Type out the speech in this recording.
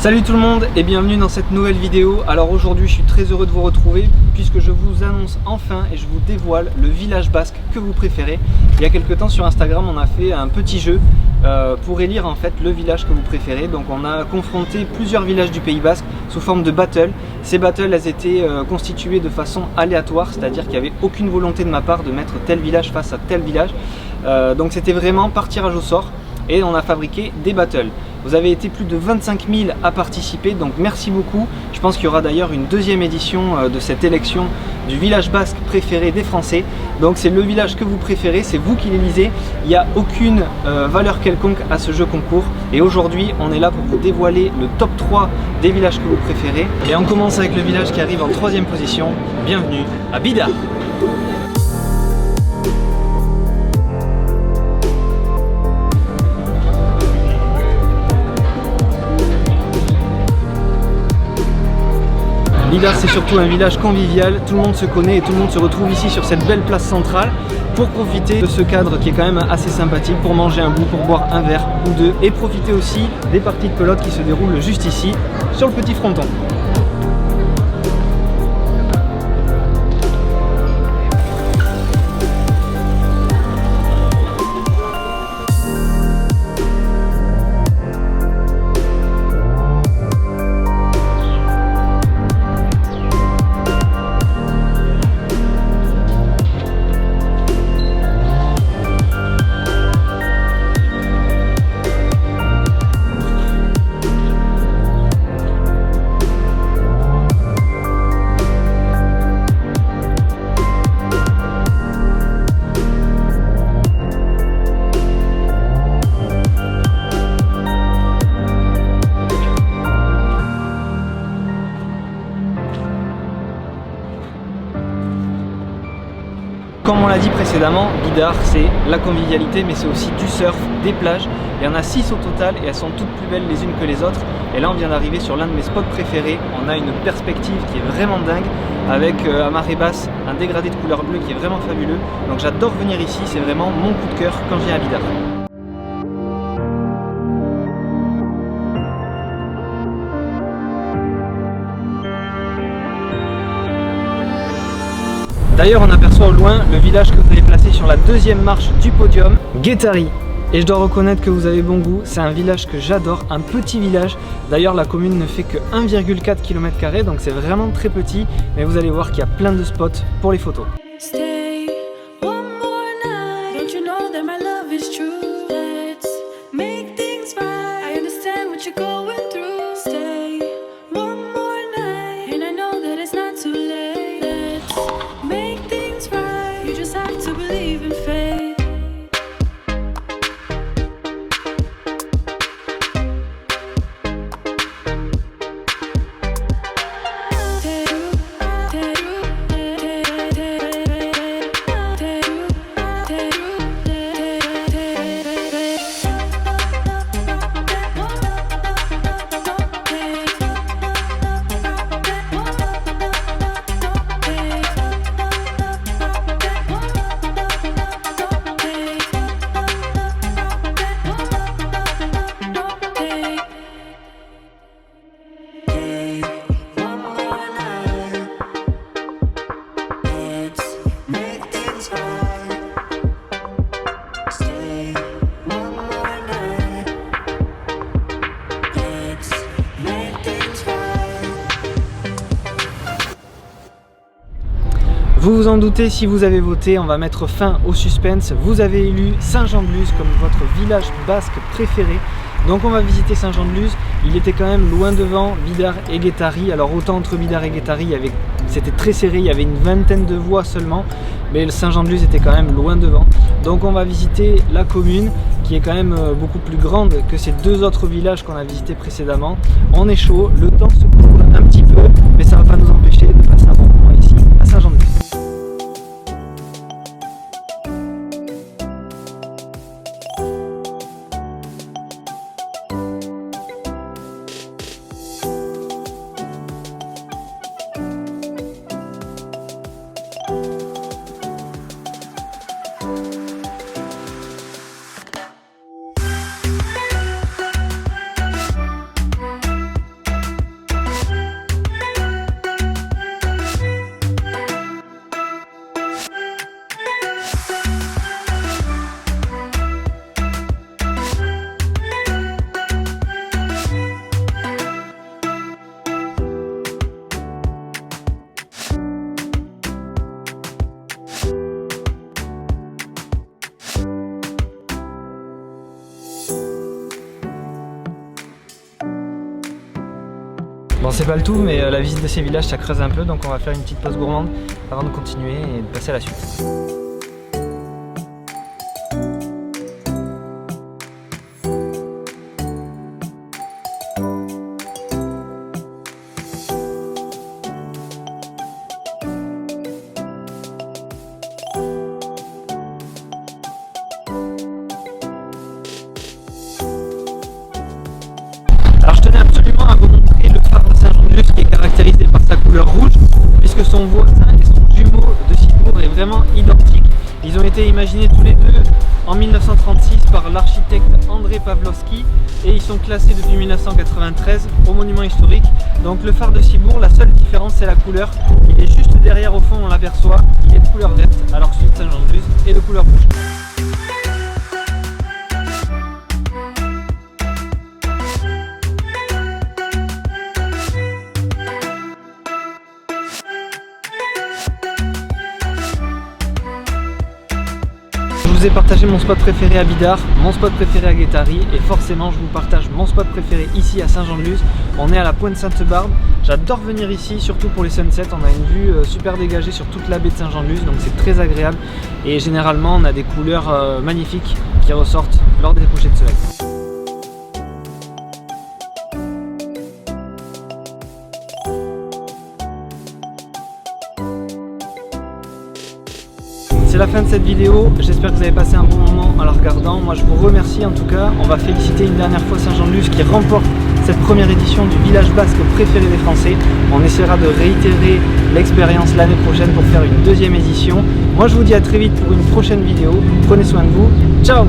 Salut tout le monde et bienvenue dans cette nouvelle vidéo. Alors aujourd'hui je suis très heureux de vous retrouver puisque je vous annonce enfin et je vous dévoile le village basque que vous préférez. Il y a quelques temps sur Instagram on a fait un petit jeu pour élire en fait le village que vous préférez. Donc on a confronté plusieurs villages du Pays Basque sous forme de battle. Ces battles elles étaient constituées de façon aléatoire, c'est-à-dire qu'il n'y avait aucune volonté de ma part de mettre tel village face à tel village. Donc c'était vraiment par tirage au sort et on a fabriqué des battles. Vous avez été plus de 25 000 à participer, donc merci beaucoup. Je pense qu'il y aura d'ailleurs une deuxième édition de cette élection du village basque préféré des Français. Donc c'est le village que vous préférez, c'est vous qui l'élisez. Il n'y a aucune valeur quelconque à ce jeu concours. Et aujourd'hui, on est là pour vous dévoiler le top 3 des villages que vous préférez. Et on commence avec le village qui arrive en 3e position. Bienvenue à Bidar. Bidar c'est surtout un village convivial, tout le monde se connaît et tout le monde se retrouve ici sur cette belle place centrale pour profiter de ce cadre qui est quand même assez sympathique, pour manger un bout, pour boire un verre ou deux et profiter aussi des parties de pelote qui se déroulent juste ici sur le petit fronton. Comme on l'a dit précédemment, Bidar c'est la convivialité mais c'est aussi du surf, des plages. Il y en a 6 au total et elles sont toutes plus belles les unes que les autres. Et là on vient d'arriver sur l'un de mes spots préférés. On a une perspective qui est vraiment dingue avec à marée basse un dégradé de couleur bleue qui est vraiment fabuleux. Donc j'adore venir ici, c'est vraiment mon coup de cœur quand je viens à Bidar. D'ailleurs on aperçoit au loin le village que vous avez placé sur la 2e marche du podium, Guétari. Et je dois reconnaître que vous avez bon goût, c'est un village que j'adore, un petit village. D'ailleurs la commune ne fait que 1,4 km², donc c'est vraiment très petit. Mais vous allez voir qu'il y a plein de spots pour les photos. Vous vous en doutez, si vous avez voté, on va mettre fin au suspense. Vous avez élu Saint-Jean-de-Luz comme votre village basque préféré. Donc on va visiter Saint-Jean-de-Luz. Il était quand même loin devant Bidar et Guétari. Alors autant entre Bidar et Guétari, c'était très serré, il y avait une vingtaine de voix seulement. Mais le Saint-Jean-de-Luz était quand même loin devant. Donc on va visiter la commune qui est quand même beaucoup plus grande que ces deux autres villages qu'on a visités précédemment. On est chaud, le temps se couvre un petit peu, mais ça ne va pas nous empêcher de passer un bon moment ici à Saint-Jean-de-Luz. Bon, c'est pas le tout, mais la visite de ces villages ça creuse un peu, donc on va faire une petite pause gourmande avant de continuer et de passer à la suite. Alors je tenais absolument à vous montrer le phare de Saint-Jean-de-Luz qui est caractérisé par sa couleur rouge, puisque son voisin et son jumeau de Cibourg est vraiment identique. Ils ont été imaginés tous les deux en 1936 par l'architecte André Pawlowski et ils sont classés depuis 1993 au monument historique. Donc le phare de Cibourg, la seule différence c'est la couleur. Il est juste derrière au fond, on l'aperçoit, il est de couleur verte alors que celui de Saint-Jean-de-Luz est de couleur rouge. Je vous ai partagé mon spot préféré à Bidart, mon spot préféré à Guétari et forcément je vous partage mon spot préféré ici à Saint-Jean-de-Luz. On est à la Pointe Sainte-Barbe, j'adore venir ici surtout pour les sunsets, on a une vue super dégagée sur toute la baie de Saint-Jean-de-Luz donc c'est très agréable et généralement on a des couleurs magnifiques qui ressortent lors des couchers de soleil. C'est la fin de cette vidéo, j'espère que vous avez passé un bon moment en la regardant. Moi je vous remercie en tout cas, on va féliciter une dernière fois Saint-Jean-de-Luz qui remporte cette première édition du village basque préféré des Français. On essaiera de réitérer l'expérience l'année prochaine pour faire une deuxième édition. Moi je vous dis à très vite pour une prochaine vidéo, prenez soin de vous, ciao!